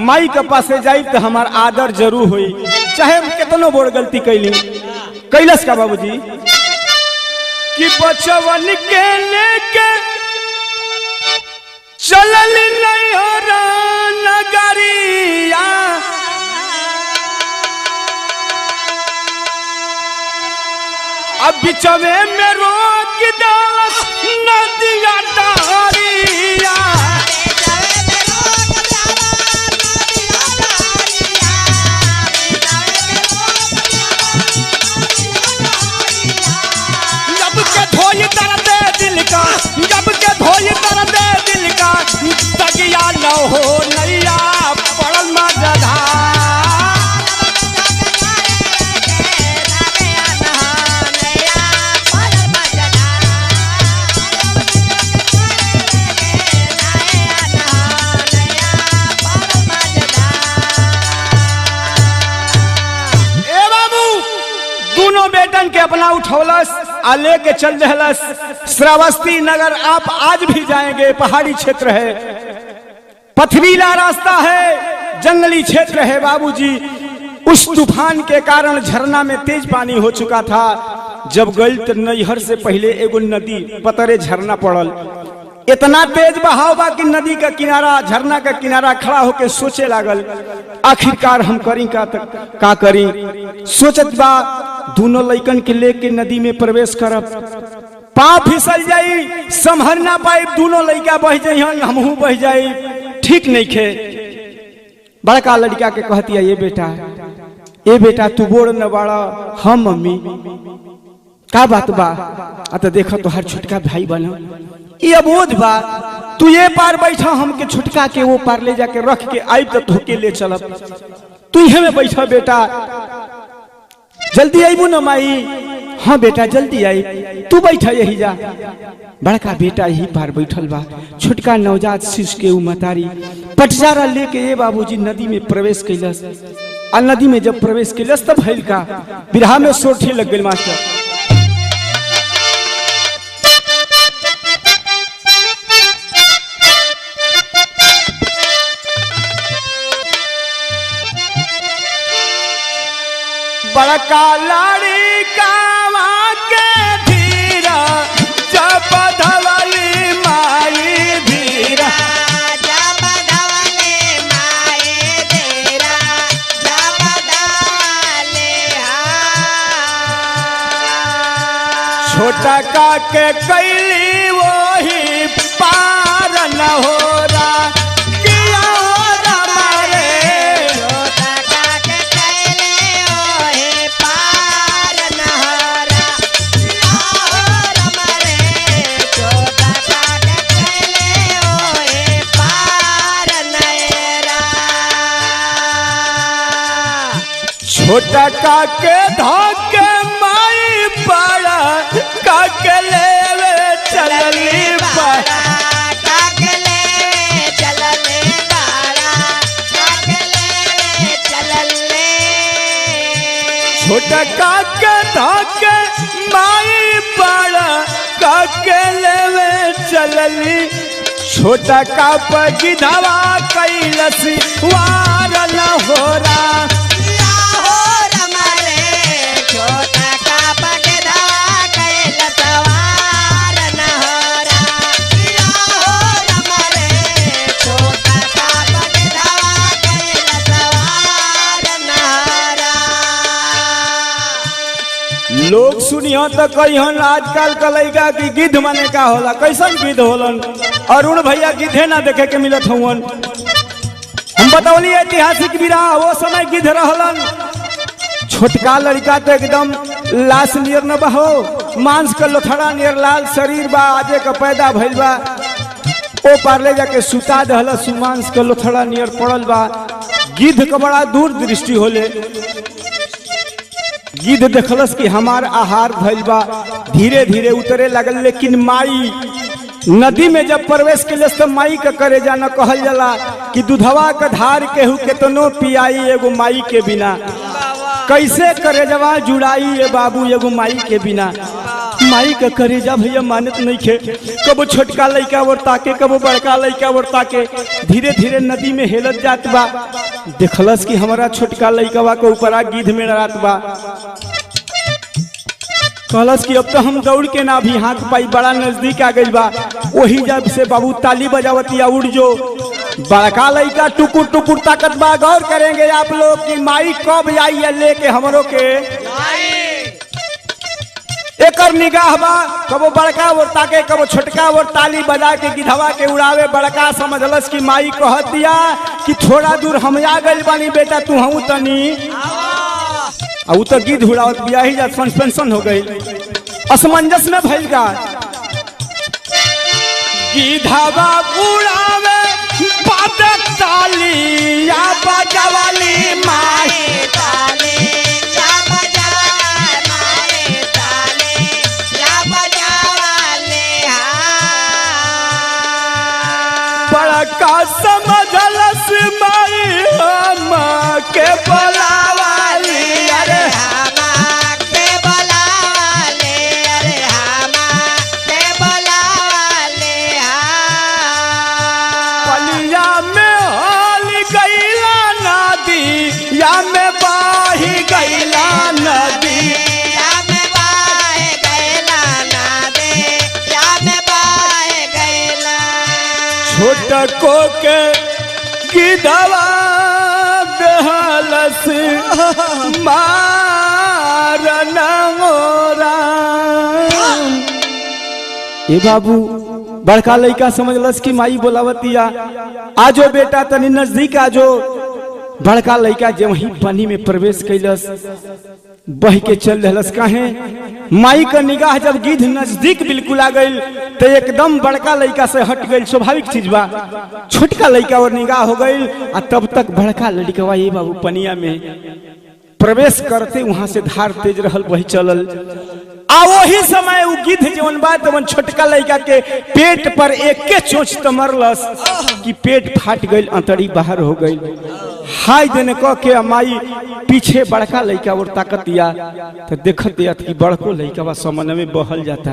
माई के पास जाई तो हमार आदर जरूर हुई चाहे हम कितनो बड़ गलती कैली कैलस का बाबूजी कि बचवन के लेके चलल नैहर नगरिया अब बिचवे में रोक दलस नदिया डहरिया उठौलस आ लेके चल रहलस श्रावस्ती नगर। आप आज भी जाएंगे, पहाड़ी क्षेत्र है, पथरीला रास्ता है, जंगली क्षेत्र है बाबूजी। उस तूफान के कारण झरना में तेज पानी हो चुका था। जब गई तो नैहर से पहले एगो नदी पतरे झरना पड़ल। इतना तेज बहाव बा कि नदी का किनारा, झरना का किनारा खड़ा होके सोचे लागल, आखिरकार हम करी का करी। सोचत बा दोनों लइकन के लेके नदी में प्रवेश करब, पाँव फिसल जाई, संभर ना पाई, दोनों लइका बह जाइहन, हमहू बह जाई, ठीक नहीं खे। बड़का लड़का के कहती है, ए बेटा तू बोड़ न बाड़ा, हम मम्मी का बात बा? तो देखो तो हर छोटका भाई बना, ये अबोध बा, तू ये पार बैठा, हमके छुटका के वो पार ले जाके रख के आई तो धोके ले चलब। तू यह में बैठा बेटा, जल्दी आईबू न माई। हाँ बेटा जल्दी आई, तू बैठा यही जा। बड़का बेटा यही पार बैठल बा, छुटका नवजात शिशु के उमतारी पटजारा लेके ये बाबूजी नदी में प्रवेश कैलस। आ नदी में जब प्रवेश कैलस तब भइल का बिरहा में सोठे लग गई मास्टर। बड़का लड़का के धीरा जब धवली माई धीरा,
जब धवली माई धीरा, जब धवली
छोटा का के कैली वही पार न हो रहा। छोटा काके धोके माई पाड़ा, काके लेवे चलली पाड़ा,
काके लेवे चलले पाड़ा, काके लेवे चलले।
छोटा काके धोके माई पाड़ा, काके लेवे चलली। छोटा का गिधवा कैलसी वार न हो रहा।
छोटा का पगधा कैल सवार न हो रहा, छोटा का पगधा कैल सवार न हो रहा।
लोग सुनियो तो कहिहन आजकल का लइका की गिद्ध माने का होला, कैसन गिद्ध होलन? अरुण भैया गिद्धे ना देखे के मिलत हवन। हम बतौली ऐतिहासिक बिरहा, वो समय गिद्ध रहलन। छोटका लड़का तो एकदम लाश नियर न बहो, मांस का लोथड़ा नियर लाल शरीर बा, आजे का पैदा भइल बा। ओ पारले जाके सुता दहल, सुमांस का लोथड़ा नियर पड़ल बा। गिद्ध का बड़ा दूर दृष्टि होले। गिद्ध देखलस कि हमार आहार भइल बा, धीरे धीरे उतरे लगल। लेकिन माई नदी में जब प्रवेश कैलस तो माई का करे जाना कहल जाला कि दूधवा का धार केहू केतनो पियाई एगो माई के बिना। कैसे करेजवा जुड़ाई ये बाबू एगो माई के बिना। माई का करेजा भैया मानत नहीं खे, कबो छोटका लइका और ताके, कबो बड़का लइका और ताके। धीरे धीरे नदी में हेलत जात बा। देखलस कि हमारा छोटका लइकवा के ऊपर गिद्ध में रात बा। कहलस कि अब तो हम दौड़ के ना भी हाथ पाई, बड़ा नजदीक आ गई बा। वही जब से बाबू ताली बजावतिया उड़ जो। बड़का लइका टुकुर टुकुर ताकत बा। गौर करेंगे आप लोग कि माई कब आई है लेके हमरों के। एकर निगाह बा, कबो बड़का और ताके, कबो छोटका और ताली बजा के गिधवा के उड़ावे। बड़का समझलस कि माई कह दिया कि थोड़ा दूर हम आ गइल बानी बेटा, तू हूँ तनी। उ तो गिद्ध उड़ावत बिया ही जा सस्पेंशन हो गई। असमंजस में भइल का गिधवा उड़ावे बादक ताली या बजावाली माई
ताले या बजावा माए ताले या बजावाले
बड़का समझलस माई हम के बोलावाली। अरे
के बोलावाले
को के गिधवा दहलस मारना मोरा। ए बाबू बड़का लड़का समझलस कि माई बोलावतिया, आजो बेटा तनी नजदीक आजो। बड़का लड़का जब वही पानी में प्रवेश कैलस बह के चल रहलस। काहे माई का निगाह जब गिद्ध नजदीक बिल्कुल आ गई तो एकदम बड़का लड़का से हट गई, स्वाभाविक चीज बा। छोटका लड़का और निगाह हो गई और तब तक बड़का लड़का ये बाबू पनिया में प्रवेश करते वहां से धार तेज रहल वही चलल। आ वही समय वो गिद्ध जवन बात तवन छोटका लड़का के पेट पर एक के चोंच त मरलस कि पेट फाट गई, अंतड़ी बाहर हो गई। हाय देने कह के माई पीछे बड़का लड़का और ताकत दिया तो देखत दिया कि बड़को लड़का बा समन में बहल जाता।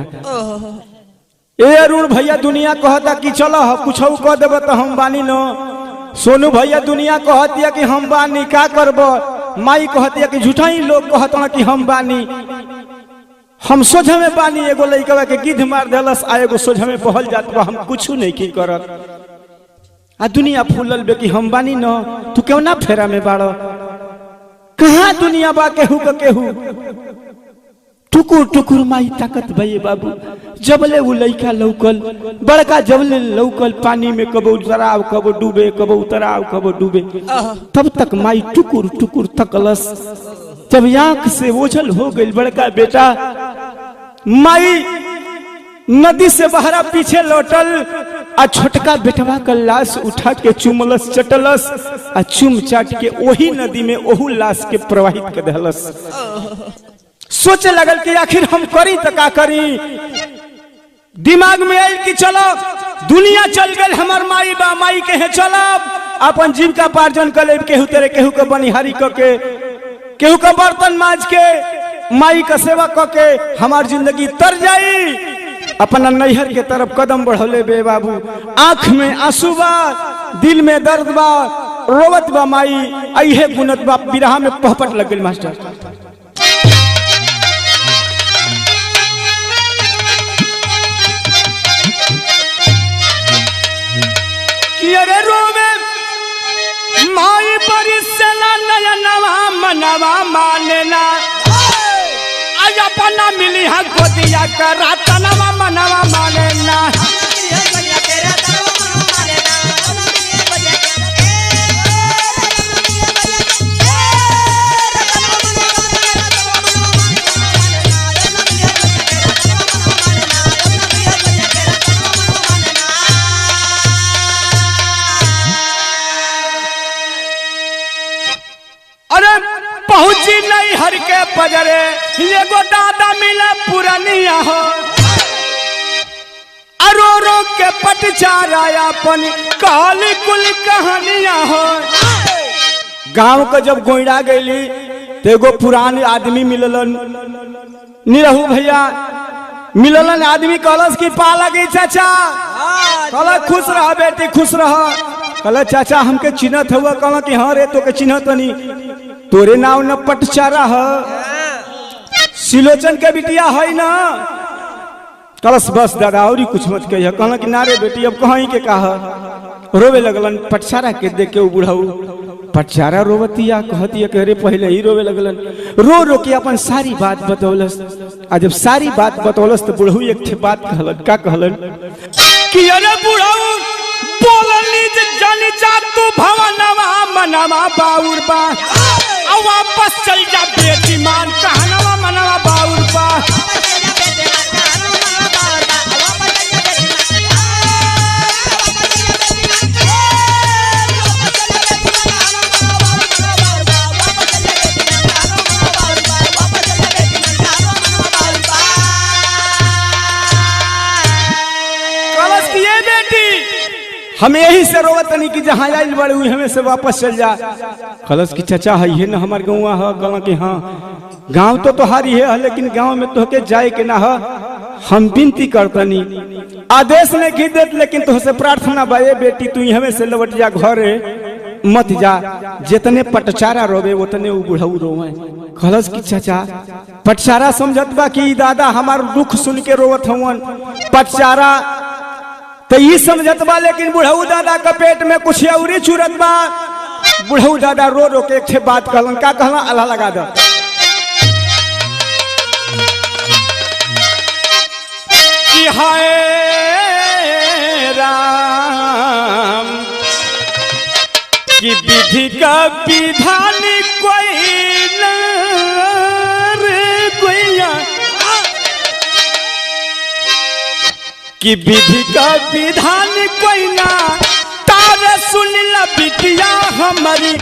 ए अरुण भैया दुनिया कहता कि चलो कुछ कह देब तो हम बानी न। सोनू भैया दुनिया कहत दिया कि हम बानी का करब। माई कहत दिया कि झूठा ही लोग कहत कि हम बानी, हम सोझा में बानी। एगो लड़का के गिद्ध मार देलस आ एगो सोझा में बहल जात बा, हम कुछ नहीं की करत। आ दुनिया फूलल बे कि हम बानी न, तू क्यों ना फेरा में बाड़। कहाँ दुनिया बा केहू का केहू। टुकुर टुकुर माई ताकत भैया बाबू जबले वो लड़का लौकल बड़का जबले लौकल पानी में कबो उतराव कबो डूबे कबो उतराव कबो डूबे। तब तक माई टुकुर टुकुर तकलस। जब आंख से ओझल हो गई बड़का बेटा, माई नदी से बहरा पीछे लौटल आ छोटका बेटवा का लाश उठा के चुमलस चटलस आ चुम चाट के वही नदी में ओहू लाश के प्रवाहित कर देलस। सोचे लगल कि आखिर हम करी तो का करी। दिमाग में आयल कि चलो दुनिया चल गल हमार माई बा, माई के है चलब अपन जीविका पार्जन कर ले। केहू तेरे केहू के बनिहारी क के केहू का बर्तन माज के माई का सेवा क के हमार जिंदगी तर जाई। अपना नैहर के तरफ कदम बढ़ौले बे बाबू। आंख में आंसू बा, दिल में दर्द बा, रोवत बा माई। अहे गुनत बा बिरहा में पहपट लग गई मास्टर। अरे रोवे माई परिसला नयनवा मनवा मानेना आज अपना मिली है गोदिया करा तनवा मनवा मानेना। पहुंची नहीं हर के पजरे एगो दादा मिला पुरानिया हो। अरो रो के पटचारा अपन काली कुल कहानिया हो। गांव का जब गोइड़ा गईली तो एगो पुरान आदमी मिललन, निरहू भैया मिललन। आदमी कहलस कि पा लगी चाचा, कहला खुश रह बेटी खुश रह। कहला चाचा हमके चिन्हत हुआ, कहला कि हाँ रे तो के चिन्हत नहीं, तोरे नाव न पटचारा है, सिलोचन के बिटिया है ना। कलश बस दादा और कुछ मत कहिए। कहला कि ना रे बेटी अब कहीं के कहा। रोवे लगलन पटचारा के देख के बुढ़ाऊ। पटचारा रोवतिया कहतिया कि अरे पहले ही रोवे लगलन। रो रो के अपन सारी बात बतौलस। आ जब सारी बात बतौलस तो बुढ़ऊ एक ठे बात कहलन। का कहलन कि अरे बुढ़ऊ बोलनी जानी जा तू भवनवा मनवा बाउर बा, वापस चल जा बेटी मान कहनवा मनवा बाउर बा। कलश की ये बेटी हम यही से रोवत नहीं कि जहाँ आइल बड़े हुई हमें से वापस चल जा। कलश की चाचा है ये ना हमार गाँव है। कहला कि हाँ गाँव तो तोहारी है लेकिन गाँव में तोहके जाए के ना है। हम विनती करतनी आदेश नहीं की देत लेकिन तुहसे प्रार्थना बा बेटी तू हमें से लौट जा घरे मत जा। जितने पटचारा रोवे उतने वो बुढ़ऊ रोवे। कलश की चाचा पटचारा समझत बा कि दादा हमार दुख सुन के रोवत हवन। पटचारा तो ये समझत बा, लेकिन बुढ़ऊ दादा का पेट में कुछ औरी चूरत बा। बुढ़ऊ दादा रो रो के एक बात कहलन, का कहला, अल्लाह लगा दो। कि हाय राम कि विधि का विधान कोई न रे कोइया, कि विधि का विधान कोई ना तारे सुन ला बिटिया हमारी।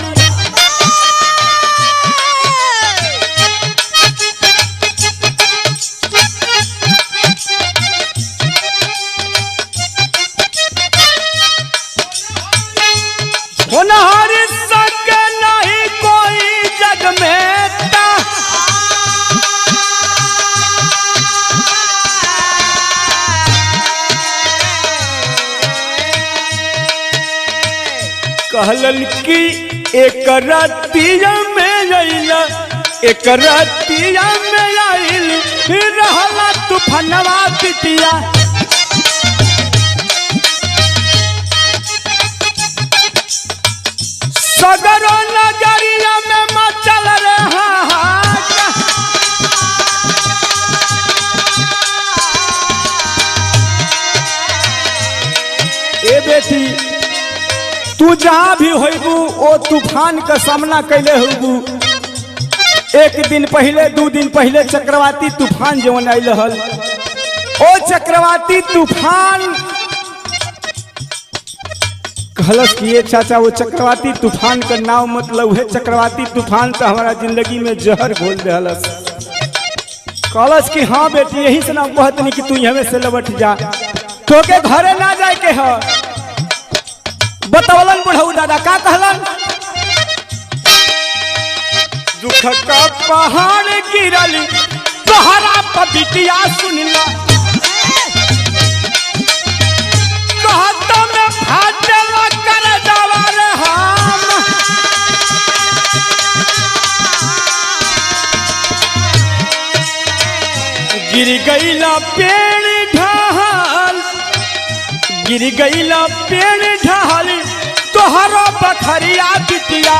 होनहारी सक नहीं कोई जग में ता, कहलन कि एक रतिया में आइला, एक रतिया में आइल रहला तूफानवा पिटिया। सगरो नगरिया में मचल रहा ए बेटी, तू जहाँ भी होइबू ओ तूफान का सामना कैले होइबू। एक दिन पहले, 2 दिन पहले चक्रवाती तूफान जवन आइल हल, ओ चक्रवाती तूफान कहलस कि ये चाचा, वो चक्रवाती तूफान का नाम मतलब है चक्रवाती तूफान तो हमारा जिंदगी में जहर घोल देहलस। कहलस कि हाँ बेटी, यही से नाम कहत नहीं कि तू यहाँ से लौट जा, तो के घरे ना जाए के है। बतवलन बुढ़ऊ दादा, का कहलन, दुख का पहाड़ गिरल तोहरा पर बिटिया सुनला, कहत में फाटल कर जवार हम। गिर गईला पेड़ ढाल, गिर गईला पेड़ ढाल तोहरा बखरिया बिटिया।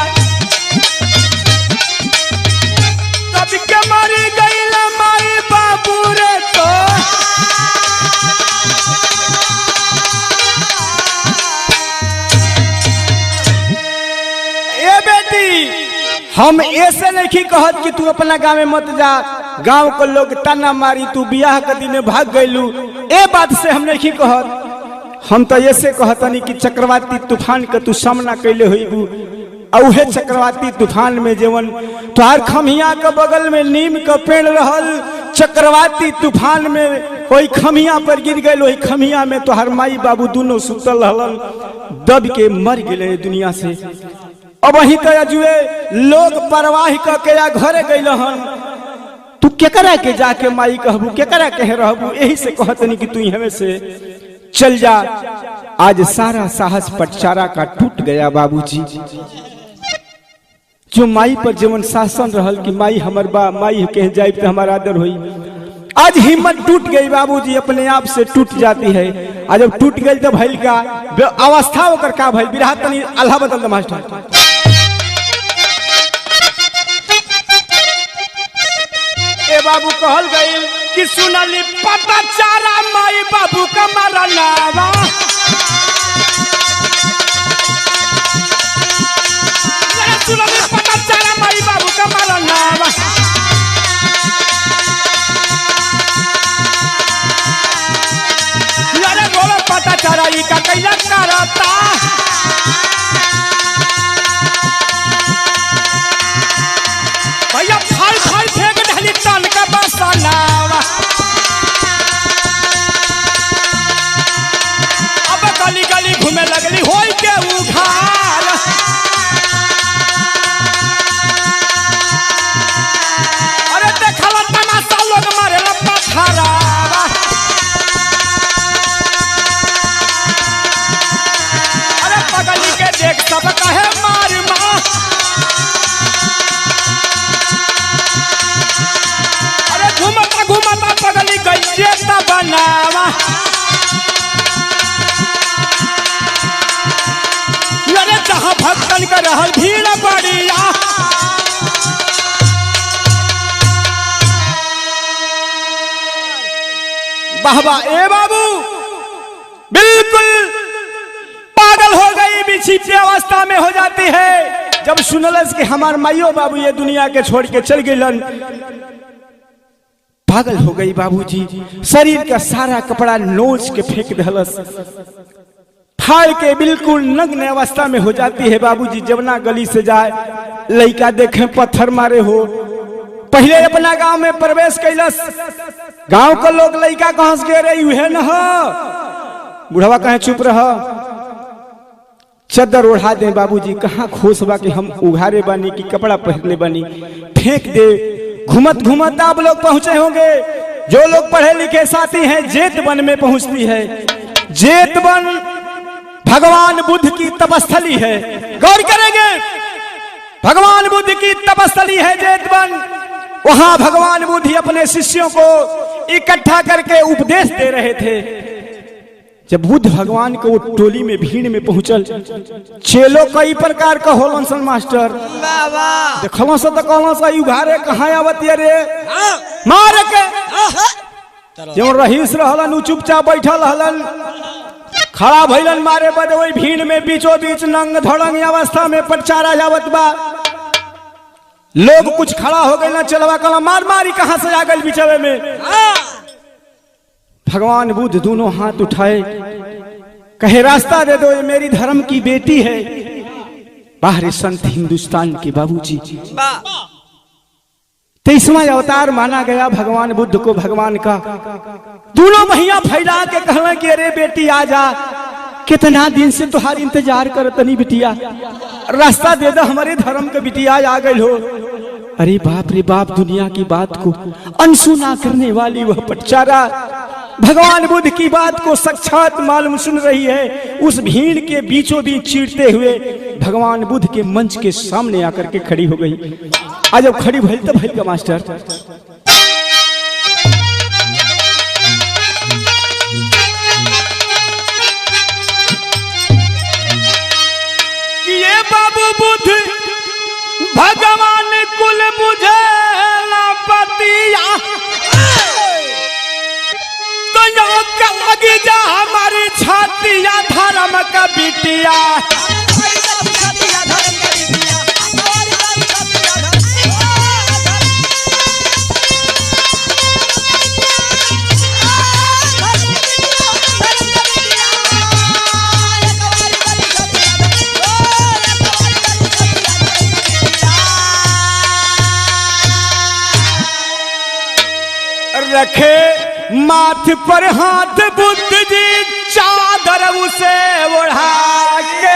तब के मरी गईला माई बाबू रे तो, ए बेटी हम ऐसे नहीं कहत कि तू अपना गाँव में मत जा, गांव को लोग ताना मारी, तू बियाह के दिन भाग गईलू, ए बात से हम नहीं कहत। हम तो ऐसे कहतनी कि चक्रवाती तूफान का तू सामना कैले होइबू। औहे चक्रवाती तूफान में जेवन तोहार खमिया के बगल में नीम का पेड़ रहल, चक्रवाती तूफान में कोई खमिया पर गिर गए, वही खमिया में तोहार माई बाबू दोनों सुतल रहलन, दब के मर गए दुनिया से। अब वही तो जुए लोग परवाह करके या घरे गए हन, तू केकरा के जाके माई कहबू, केकरा के रहबू। यही से कहतनी कि तू यहाँ से चल जा। आज सारा साहस पटचारा का टूट गया बाबूजी। जो माई पर जीवन शासन रहल कि माई हमर बा, माई कह जाए तो हमारा आदर हुई, आज हिम्मत टूट गई बाबूजी, अपने आप से टूट जाती है। आज जब टूट गई तो भइल का अवस्था होकर का भइल, बिरहा तनी अल्लाह बदल दे मास्टर। ए बाबू कहल गई कि सुनली पता चारा माई बाबू का मरनावा, सुनली पता चारा माई बाबू का मरनावा। अरे बोलो पता चारा ई का कैला करता, भैया फल फल फेंक ढली तन का बसनावा। अब गली गली घूमे लगली होई के उघार, अरे देखला तमाशा लोग मारे पत्थरावा। अरे पगली के देख सब कहे मार माँ, घूमता घूमता पगली गई बनावा। वाह वाह, ए बाबू बिल्कुल पागल हो गई, विचित्र अवस्था में हो जाती है जब सुनलस कि हमार माइयो बाबू ये दुनिया के छोड़ के चल गइलन। पागल हो गई बाबूजी, शरीर का सारा कपड़ा नोच के फेंक दहलस, फाड़ के बिल्कुल नग्न अवस्था में हो जाती है बाबूजी। जवना गली से जाए लड़का देखे पत्थर मारे हो। पहले अपना गांव में प्रवेश कैलस, गांव का लोग लड़का कहां से गे उहे न हो, बुढ़वा कहे चुप रह, चद्दर ओढ़ा दे बाबूजी, कहाँ खोस बा कि हम उघारे बानी कि कपड़ा पहनले बानी, फेंक दे। घूमत घूमत आप लोग पहुंचे होंगे, जो लोग पढ़े लिखे साथी हैं, जेतवन में पहुंचती है। जेतवन भगवान बुद्ध की तपस्थली है, गौर करेंगे, भगवान बुद्ध की तपस्थली है जेतवन। वहां भगवान बुद्ध ही अपने शिष्यों को इकट्ठा करके उपदेश दे रहे थे। जब बुद्ध भगवान को टोली में भीड़ में पहुंचल, चेलो कई प्रकार का होलन सन मास्टर, देखलो से तो कहलो से उघारे कहां आवत रे, मार के जो रहीस रहलन उ चुपचाप बैठल रहलन, खड़ा भइलन मारे बदे वही भीड़ में बीचों बीच नंग धड़ंग अवस्था में प्रचारा जावत बा। लोग कुछ खड़ा हो गए ना, चलवा कला मार मारी कहां से आ गए बिचवे में। भगवान बुद्ध दोनों हाथ उठाए, कहे रास्ता दे दो, ये मेरी धर्म की बेटी है। बाहरी संत हिंदुस्तान के बाबूजी, 23वां अवतार माना गया भगवान बुद्ध को, भगवान का। दोनों महिया फैला के कहना कि अरे बेटी आ जा, कितना दिन से तुम्हारी इंतजार करतनी बिटिया, रास्ता दे दो, हमारे धर्म के बिटिया आ गई हो। अरे बाप रे बाप, दुनिया की बात को अनसुना करने वाली वह पटचारा भगवान बुद्ध की बात को साक्षात मालूम सुन रही है। उस भीड़ के बीचों बीच चीरते हुए भगवान बुद्ध के मंच के सामने आकर के खड़ी हो गई। आज जब खड़ी भइल तो भइल का मास्टर, ये बाबू बुद्ध भगवान कुल बुझे ना पतिया, तो लगी जा हमारी छातिया धर्म का बिटिया। रखे माथ पर हाथ बुद्ध जी, चादर उसे ओढ़ा के,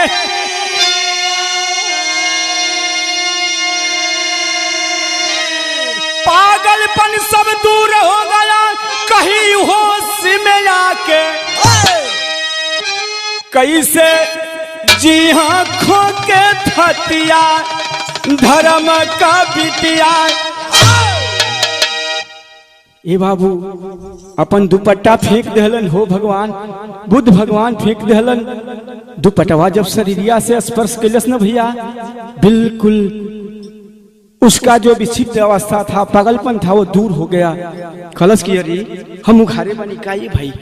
पागलपन सब दूर हो गया कहीं होश में आके। कैसे जी हाँ खो के थतिया धर्म का बिटिया। ए बाबू अपन दुपट्टा फेंक दहलन हो भगवान बुद्ध, भगवान फेंक दहलन दुपट्टा। जब शरीरिया से स्पर्श कैलस न भैया, बिल्कुल उसका जो विचित्र अवस्था था, पागलपन था, वो दूर हो गया। कलश की अरे हम उघारे बनी का ये भाई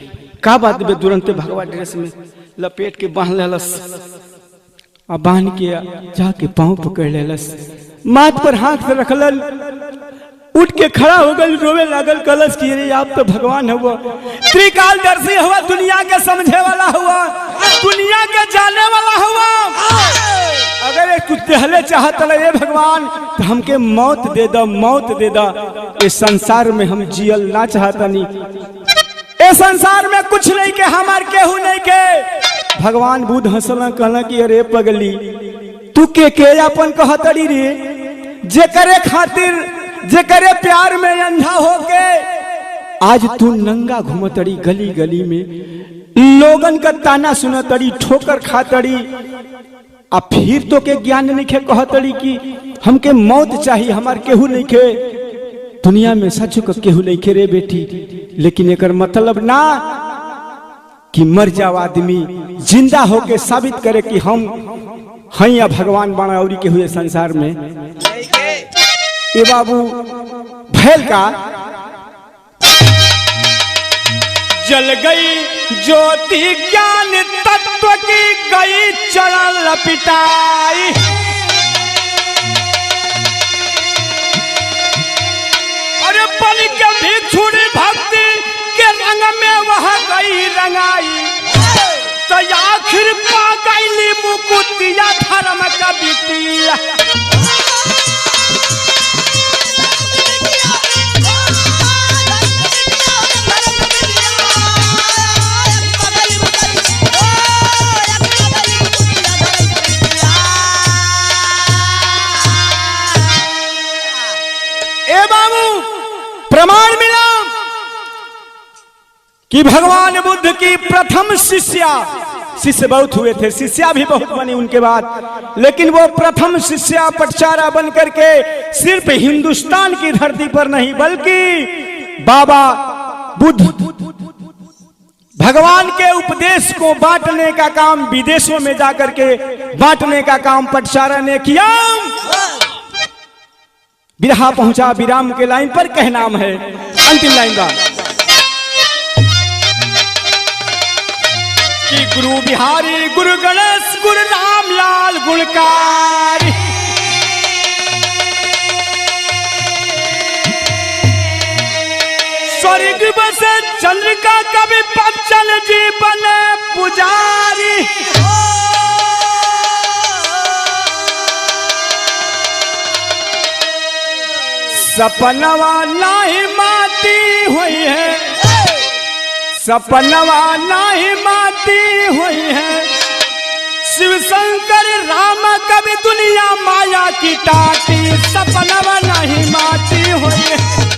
का बात बे, तुरंत भगवा ड्रेस में लपेट के बांध लेलस, अब बांध के जाके पांव पकड़ लेलस, माथ पर हाथ रखलन, उठ के खड़ा हो गई, रोवे लागल। कलश की रे आप तो भगवान हुआ, त्रिकालदर्शी हुआ, दुनिया के समझे वाला हुआ, दुनिया के जाने वाला हुआ। अगर एक कुछ पहले चाहत रहे भगवान तो हमके मौत दे दो, मौत दे दो। इस संसार में हम जियल ना चाहता नहीं, इस संसार में कुछ नहीं के हमार केहू नहीं के। भगवान बुद्ध हंसला, कहला कि अरे पगली तू के अपन कहतड़ी रे, जे करे खातिर जे करे प्यार में अंधा होके आज तू नंगा घूमतड़ी गली गली में, लोगन का ताना सुनतड़ी, ठोकर खातड़ी, अब फिर तो के ज्ञान नहीं खे कहतड़ी कि हमके मौत चाहिए, हमार केहू नहीं खे दुनिया में, सच को केहू नहीं खे रे बेटी। लेकिन एकर मतलब ना कि मर जाओ आदमी, जिंदा होके साबित करे कि हम हैं या भगवान बना और के हुए संसार में। ये बाबू भैल का जल गई ज्योति ज्ञान तत्व की गई चरण लपिटाई। अरे बन के भिक्षुणी भक्ति के रंग में वह गई रंगाई, तो आखिर पा गई मुकुतिया धर्म का बिटिया। ए बाबू प्रमाण मिला कि भगवान बुद्ध की प्रथम शिष्य बहुत हुए थे, शिष्या भी बहुत बनी उनके बाद, लेकिन वो प्रथम शिष्या पटचारा बन करके सिर्फ हिंदुस्तान की धरती पर नहीं बल्कि बाबा बुद्ध भगवान के उपदेश को बांटने का काम विदेशों में जाकर के बांटने का काम पटचारा ने किया। बिरहा पहुंचा विराम के लाइन पर, कहनाम है अंतिम लाइन का कि गुरु बिहारी गुरु गणेश गुरु रामलाल गुणकारी। स्वर्ग बसे चंद्रिका कवि बच्चन जी बने पुजारी। सपनवा नाही माती हुई है, सपनवा नाही माती हुई है, शिव शंकर राम कवि दुनिया माया की टाटी। सपनवा नहीं माती हुई है।